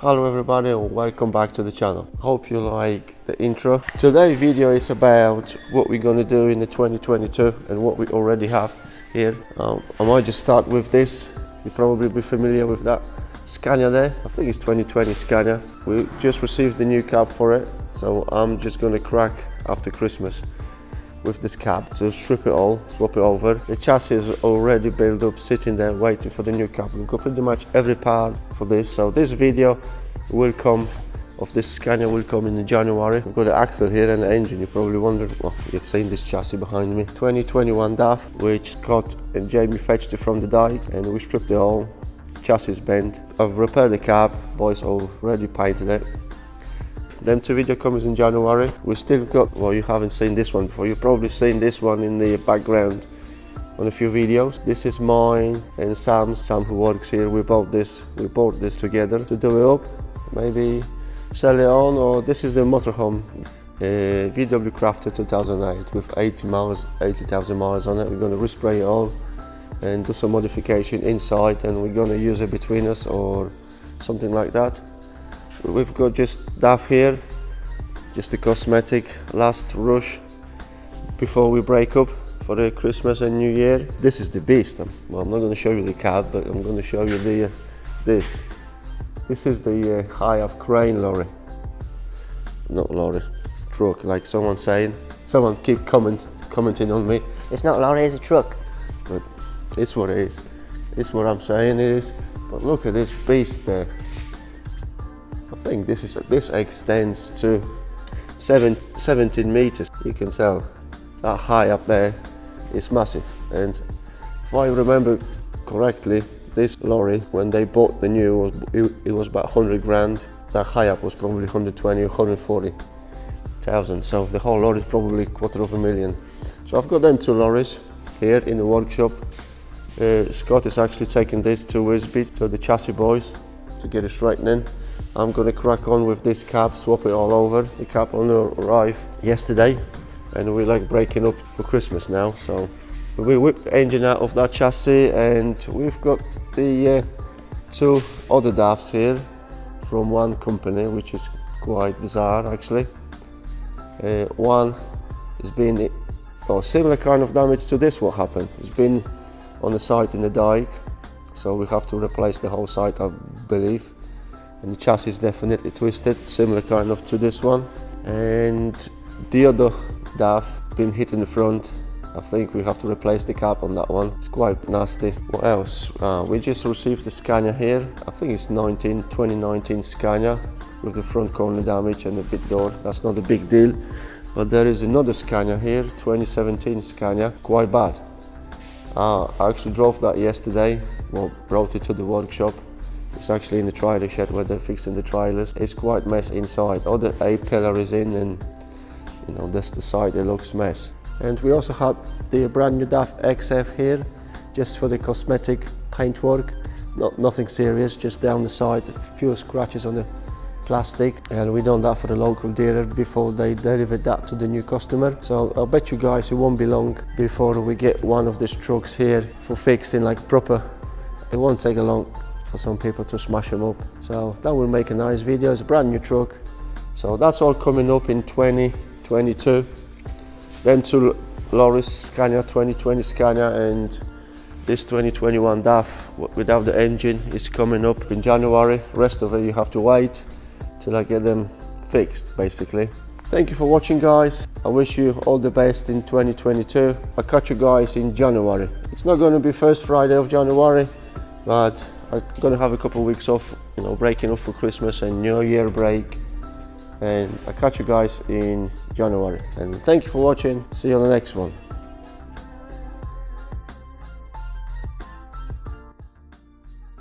Hello everybody and welcome back to the channel. Hope you like the intro. Today's video is about what we're going to do in the 2022 and what we already have here. I might just start with this. You'll probably be familiar with that Scania there. I think it's 2020 Scania. We just received the new cab for it, so I'm just going to crack after Christmas with this cab. So strip it all, swap it over. The chassis is already built up, sitting there waiting for the new cab. We've got pretty much every part for this. So this video will come of this Scania will come in January. We've got the axle here and the engine. You probably wondered, well, you've seen this chassis behind me. 2021 DAF, which Scott and Jamie fetched it from the dike, and we stripped it all. Chassis bent. I've repaired the cab. Boys already painted it. Them two video comes in January. We still got, well, you haven't seen this one before. You've probably seen this one in the background on a few videos. This is mine and Sam who works here. We bought this together to do it up, maybe sell it on, or this is the motorhome VW Crafter 2008 with 80,000 miles on it. We're going to respray it all and do some modification inside, and we're going to use it between us or something like that. We've got just DAF here, just a cosmetic last rush before we break up for the Christmas and New Year. This is the beast. Well, I'm not going to show you the cab, but I'm going to show you the this. This is the high-up crane lorry. Not lorry, truck, like someone saying. Someone keep commenting on me. It's not a lorry, it's a truck. But it's what it is. It's what I'm saying it is. But look at this beast there. I think this extends to 17 meters. You can tell that high up there is massive. And if I remember correctly, this lorry, when they bought the new, it was about 100 grand. That high up was probably 120 or 140,000. So the whole lorry is probably $250,000. So I've got them two lorries here in the workshop. Scott is actually taking this to Wisby, to the chassis boys, to get it straightened. I'm going to crack on with this cab, swap it all over. The cab only arrived yesterday and we're like breaking up for Christmas now. So we whipped the engine out of that chassis, and we've got the two other DAFs here from one company, which is quite bizarre actually. One has been similar kind of damage to this what happened. It's been on the side in the dike, so we have to replace the whole side, I believe. And the chassis is definitely twisted, similar kind of to this one. And the other DAF been hit in the front. I think we have to replace the cap on that one. It's quite nasty. What else? We just received the Scania here. I think it's 2019 Scania with the front corner damage and the bit door. That's not a big deal. But there is another Scania here, 2017 Scania, quite bad. I actually drove that yesterday, well, brought it to the workshop. It's actually in the trailer shed where they're fixing the trailers. It's quite mess inside. All the A-pillar is in, and you know, that's the side, it looks mess. And we also had the brand new DAF XF here, just for the cosmetic paint work. Nothing serious, just down the side, a few scratches on the plastic. And we done that for the local dealer before they delivered that to the new customer. So I'll bet you guys it won't be long before we get one of these trucks here for fixing like proper. It won't take a long for some people to smash them up. So that will make a nice video. It's a brand new truck. So that's all coming up in 2022. Then two lorries, Scania 2020 Scania and this 2021 DAF without the engine is coming up in January. Rest of it you have to wait till I get them fixed basically. Thank you for watching guys. I wish you all the best in 2022. I'll catch you guys in January. It's not going to be first Friday of January, but I'm going to have a couple of weeks off, you know, breaking up for Christmas and New Year break. And I'll catch you guys in January. And thank you for watching. See you on the next one.